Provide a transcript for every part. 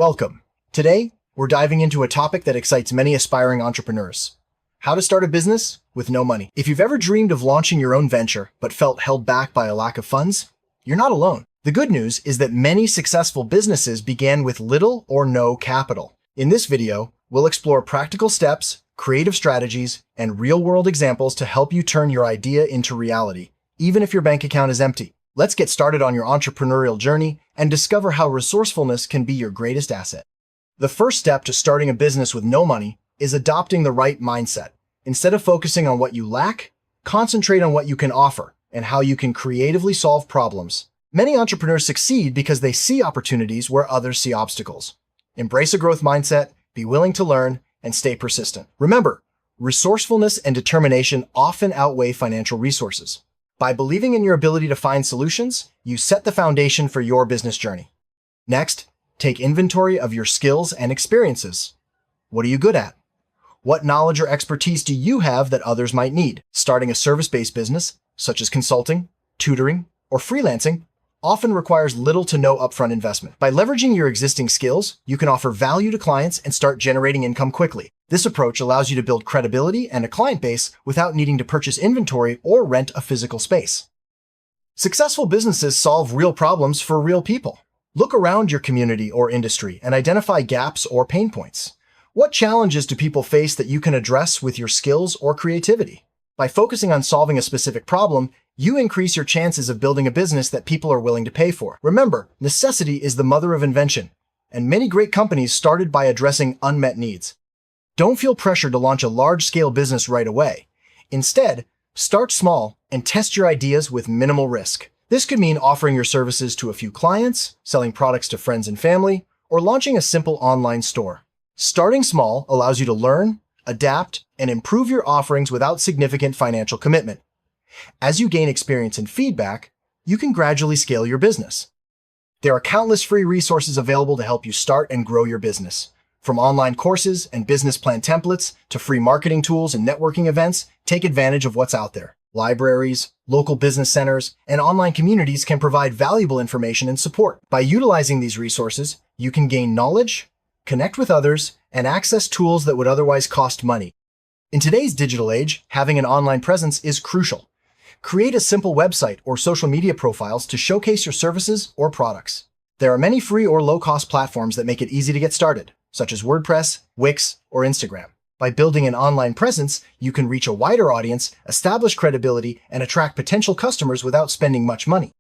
Welcome. Today, we're diving into a topic that excites many aspiring entrepreneurs: how to start a business with no money. If you've ever dreamed of launching your own venture but felt held back by a lack of funds, you're not alone. The good news is that many successful businesses began with little or no capital. In this video, we'll explore practical steps, creative strategies, and real-world examples to help you turn your idea into reality, even if your bank account is empty. Let's get started on your entrepreneurial journey and discover how resourcefulness can be your greatest asset. The first step to starting a business with no money is adopting the right mindset. Instead of focusing on what you lack, concentrate on what you can offer and how you can creatively solve problems. Many entrepreneurs succeed because they see opportunities where others see obstacles. Embrace a growth mindset, be willing to learn, and stay persistent. Remember, resourcefulness and determination often outweigh financial resources. By believing in your ability to find solutions, you set the foundation for your business journey. Next, take inventory of your skills and experiences. What are you good at? What knowledge or expertise do you have that others might need? Starting a service-based business, such as consulting, tutoring, or freelancing, often requires little to no upfront investment. By leveraging your existing skills, you can offer value to clients and start generating income quickly. This approach allows you to build credibility and a client base without needing to purchase inventory or rent a physical space. Successful businesses solve real problems for real people. Look around your community or industry and identify gaps or pain points. What challenges do people face that you can address with your skills or creativity? By focusing on solving a specific problem, you increase your chances of building a business that people are willing to pay for. Remember, necessity is the mother of invention, and many great companies started by addressing unmet needs. Don't feel pressured to launch a large-scale business right away. Instead, start small and test your ideas with minimal risk. This could mean offering your services to a few clients, selling products to friends and family, or launching a simple online store. Starting small allows you to learn, adapt, and improve your offerings without significant financial commitment. As you gain experience and feedback, you can gradually scale your business. There are countless free resources available to help you start and grow your business. From online courses and business plan templates to free marketing tools and networking events, take advantage of what's out there. Libraries, local business centers, and online communities can provide valuable information and support. By utilizing these resources, you can gain knowledge, connect with others, and access tools that would otherwise cost money. In today's digital age, having an online presence is crucial. Create a simple website or social media profiles to showcase your services or products. There are many free or low-cost platforms that make it easy to get started, such as WordPress, Wix, or Instagram. By building an online presence, you can reach a wider audience, establish credibility, and attract potential customers without spending much money.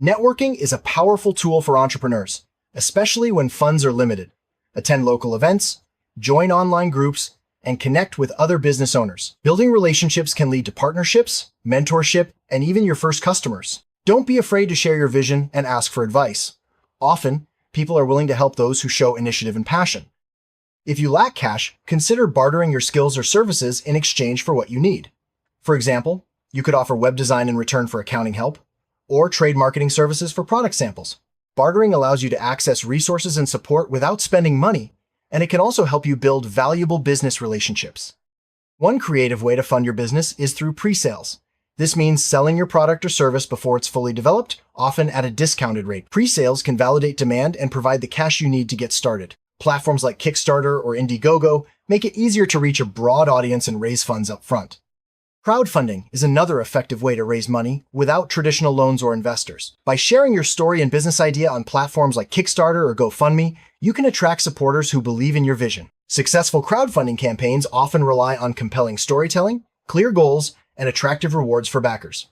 Networking is a powerful tool for entrepreneurs, especially when funds are limited. Attend local events, join online groups, and connect with other business owners. Building relationships can lead to partnerships, mentorship, and even your first customers. Don't be afraid to share your vision and ask for advice. Often, people are willing to help those who show initiative and passion. If you lack cash, consider bartering your skills or services in exchange for what you need. For example, you could offer web design in return for accounting help, or trade marketing services for product samples. Bartering allows you to access resources and support without spending money, and it can also help you build valuable business relationships. One creative way to fund your business is through pre-sales. This means selling your product or service before it's fully developed, often at a discounted rate. Pre-sales can validate demand and provide the cash you need to get started. Platforms like Kickstarter or Indiegogo make it easier to reach a broad audience and raise funds up front. Crowdfunding is another effective way to raise money without traditional loans or investors. By sharing your story and business idea on platforms like Kickstarter or GoFundMe, you can attract supporters who believe in your vision. Successful crowdfunding campaigns often rely on compelling storytelling, clear goals, and attractive rewards for backers.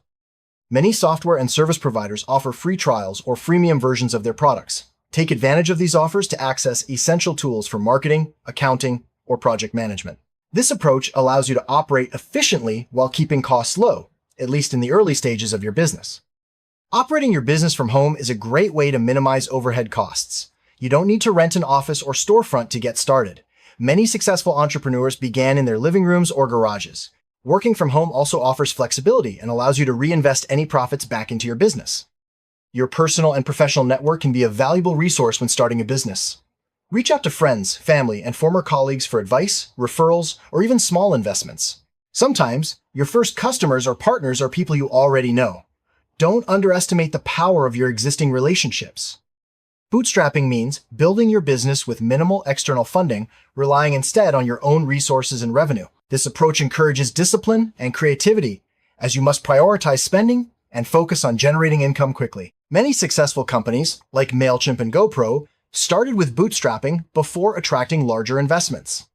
Many software and service providers offer free trials or freemium versions of their products. Take advantage of these offers to access essential tools for marketing, accounting, or project management. This approach allows you to operate efficiently while keeping costs low, at least in the early stages of your business. Operating your business from home is a great way to minimize overhead costs. You don't need to rent an office or storefront to get started. Many successful entrepreneurs began in their living rooms or garages. Working from home also offers flexibility and allows you to reinvest any profits back into your business. Your personal and professional network can be a valuable resource when starting a business. Reach out to friends, family, and former colleagues for advice, referrals, or even small investments. Sometimes, your first customers or partners are people you already know. Don't underestimate the power of your existing relationships. Bootstrapping means building your business with minimal external funding, relying instead on your own resources and revenue. This approach encourages discipline and creativity, as you must prioritize spending and focus on generating income quickly. Many successful companies, like MailChimp and GoPro, started with bootstrapping before attracting larger investments.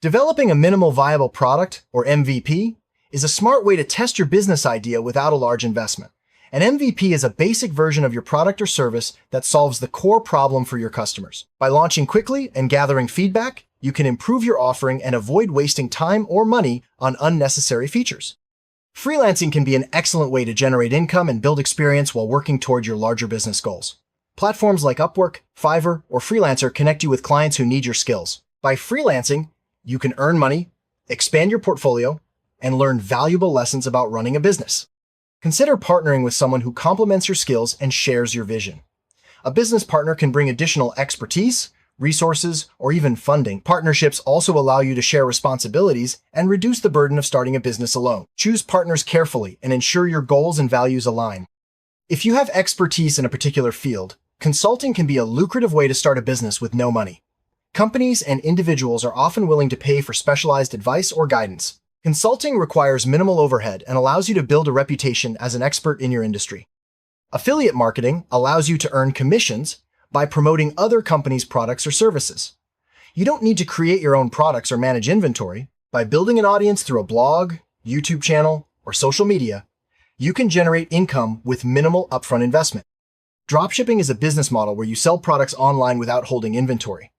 Developing a minimal viable product, or MVP, is a smart way to test your business idea without a large investment. An MVP is a basic version of your product or service that solves the core problem for your customers. By launching quickly and gathering feedback, you can improve your offering and avoid wasting time or money on unnecessary features. Freelancing can be an excellent way to generate income and build experience while working toward your larger business goals. Platforms like Upwork, Fiverr, or Freelancer connect you with clients who need your skills. By freelancing, you can earn money, expand your portfolio, and learn valuable lessons about running a business. Consider partnering with someone who complements your skills and shares your vision. A business partner can bring additional expertise, resources, or even funding. Partnerships also allow you to share responsibilities and reduce the burden of starting a business alone. Choose partners carefully and ensure your goals and values align. If you have expertise in a particular field, consulting can be a lucrative way to start a business with no money. Companies and individuals are often willing to pay for specialized advice or guidance. Consulting requires minimal overhead and allows you to build a reputation as an expert in your industry. Affiliate marketing allows you to earn commissions by promoting other companies' products or services. You don't need to create your own products or manage inventory. By building an audience through a blog, YouTube channel, or social media, you can generate income with minimal upfront investment. Dropshipping is a business model where you sell products online without holding inventory.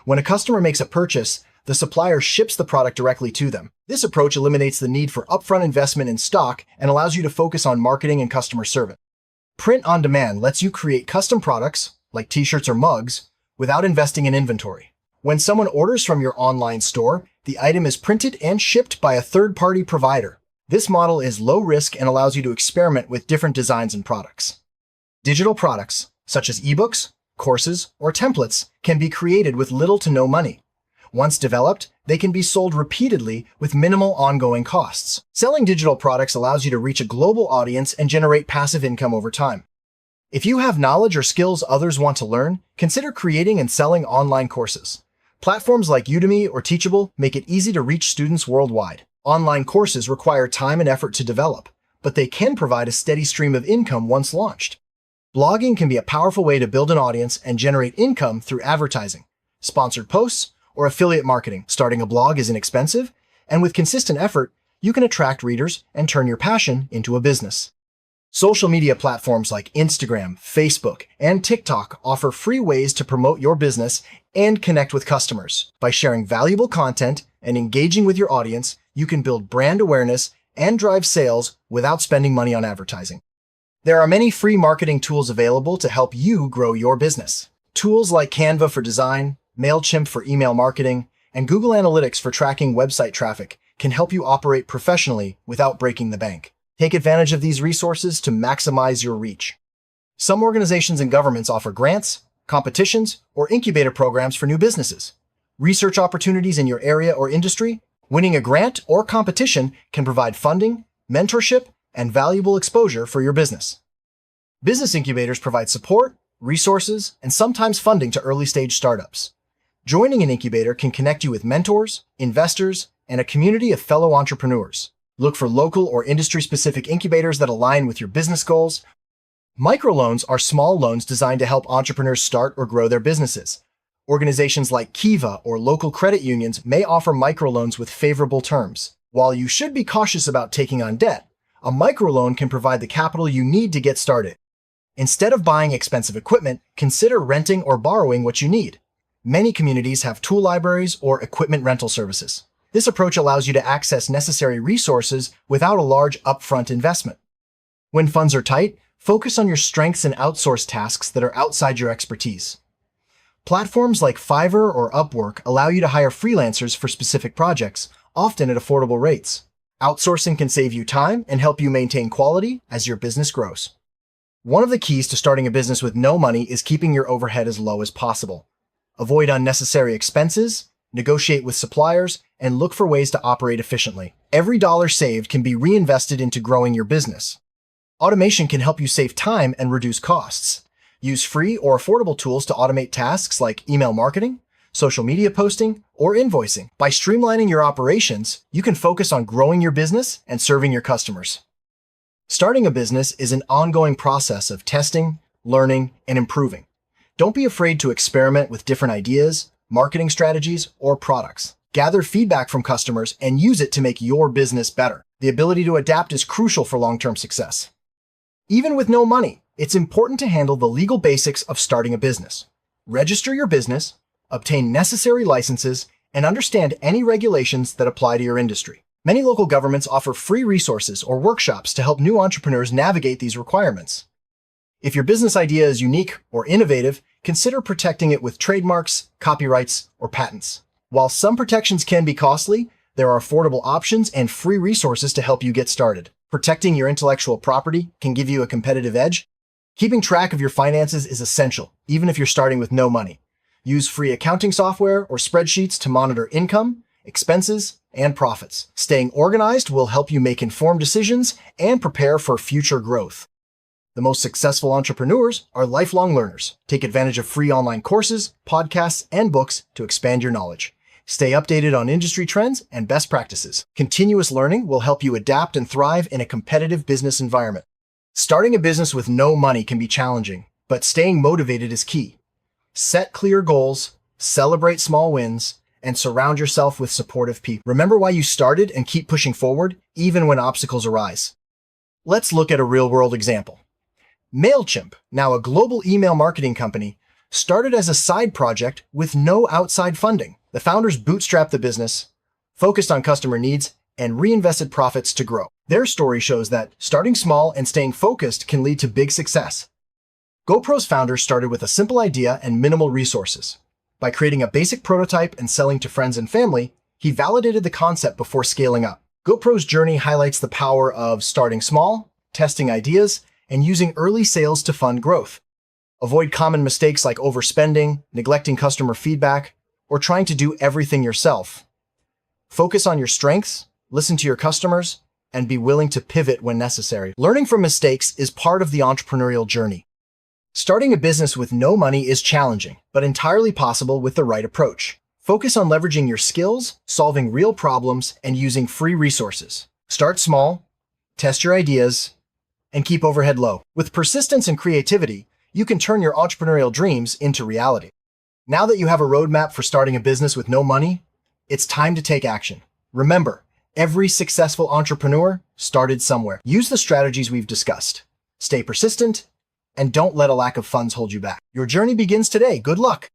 When a customer makes a purchase, the supplier ships the product directly to them. This approach eliminates the need for upfront investment in stock and allows you to focus on marketing and customer service. Print on demand lets you create custom products, like t-shirts or mugs, without investing in inventory. When someone orders from your online store, the item is printed and shipped by a third-party provider. This model is low risk and allows you to experiment with different designs and products. Digital products, such as ebooks, courses, or templates, can be created with little to no money. Once developed, they can be sold repeatedly with minimal ongoing costs. Selling digital products allows you to reach a global audience and generate passive income over time. If you have knowledge or skills others want to learn, consider creating and selling online courses. Platforms like Udemy or Teachable make it easy to reach students worldwide. Online courses require time and effort to develop, but they can provide a steady stream of income once launched. Blogging can be a powerful way to build an audience and generate income through advertising, sponsored posts, or affiliate marketing. Starting a blog is inexpensive, and with consistent effort, you can attract readers and turn your passion into a business. Social media platforms like Instagram, Facebook, and TikTok offer free ways to promote your business and connect with customers. By sharing valuable content and engaging with your audience, you can build brand awareness and drive sales without spending money on advertising. There are many free marketing tools available to help you grow your business. Tools like Canva for design, MailChimp for email marketing, and Google Analytics for tracking website traffic can help you operate professionally without breaking the bank. Take advantage of these resources to maximize your reach. Some organizations and governments offer grants, competitions, or incubator programs for new businesses. Research opportunities in your area or industry. Winning a grant or competition can provide funding, mentorship, and valuable exposure for your business. Business incubators provide support, resources, and sometimes funding to early-stage startups. Joining an incubator can connect you with mentors, investors, and a community of fellow entrepreneurs. Look for local or industry-specific incubators that align with your business goals. Microloans are small loans designed to help entrepreneurs start or grow their businesses. Organizations like Kiva or local credit unions may offer microloans with favorable terms. While you should be cautious about taking on debt, a microloan can provide the capital you need to get started. Instead of buying expensive equipment, consider renting or borrowing what you need. Many communities have tool libraries or equipment rental services. This approach allows you to access necessary resources without a large upfront investment. When funds are tight, focus on your strengths and outsource tasks that are outside your expertise. Platforms like Fiverr or Upwork allow you to hire freelancers for specific projects, often at affordable rates. Outsourcing can save you time and help you maintain quality as your business grows. One of the keys to starting a business with no money is keeping your overhead as low as possible. Avoid unnecessary expenses, negotiate with suppliers, and look for ways to operate efficiently. Every dollar saved can be reinvested into growing your business. Automation can help you save time and reduce costs. Use free or affordable tools to automate tasks like email marketing, social media posting, or invoicing. By streamlining your operations, you can focus on growing your business and serving your customers. Starting a business is an ongoing process of testing, learning, and improving. Don't be afraid to experiment with different ideas, marketing strategies, or products. Gather feedback from customers and use it to make your business better. The ability to adapt is crucial for long-term success. Even with no money, it's important to handle the legal basics of starting a business. Register your business, obtain necessary licenses, and understand any regulations that apply to your industry. Many local governments offer free resources or workshops to help new entrepreneurs navigate these requirements. If your business idea is unique or innovative, consider protecting it with trademarks, copyrights, or patents. While some protections can be costly, there are affordable options and free resources to help you get started. Protecting your intellectual property can give you a competitive edge. Keeping track of your finances is essential, even if you're starting with no money. Use free accounting software or spreadsheets to monitor income, expenses, and profits. Staying organized will help you make informed decisions and prepare for future growth. The most successful entrepreneurs are lifelong learners. Take advantage of free online courses, podcasts, and books to expand your knowledge. Stay updated on industry trends and best practices. Continuous learning will help you adapt and thrive in a competitive business environment. Starting a business with no money can be challenging, but staying motivated is key. Set clear goals, celebrate small wins, and surround yourself with supportive people. Remember why you started and keep pushing forward, even when obstacles arise. Let's look at a real-world example. MailChimp, now a global email marketing company, started as a side project with no outside funding. The founders bootstrapped the business, focused on customer needs, and reinvested profits to grow. Their story shows that starting small and staying focused can lead to big success. GoPro's founder started with a simple idea and minimal resources. By creating a basic prototype and selling to friends and family, he validated the concept before scaling up. GoPro's journey highlights the power of starting small, testing ideas, and using early sales to fund growth. Avoid common mistakes like overspending, neglecting customer feedback, or trying to do everything yourself. Focus on your strengths, listen to your customers, and be willing to pivot when necessary. Learning from mistakes is part of the entrepreneurial journey. Starting a business with no money is challenging, but entirely possible with the right approach. Focus on leveraging your skills, solving real problems, and using free resources. Start small, test your ideas, and keep overhead low. With persistence and creativity, you can turn your entrepreneurial dreams into reality. Now that you have a roadmap for starting a business with no money, it's time to take action. Remember, every successful entrepreneur started somewhere. Use the strategies we've discussed. Stay persistent, and don't let a lack of funds hold you back. Your journey begins today. Good luck.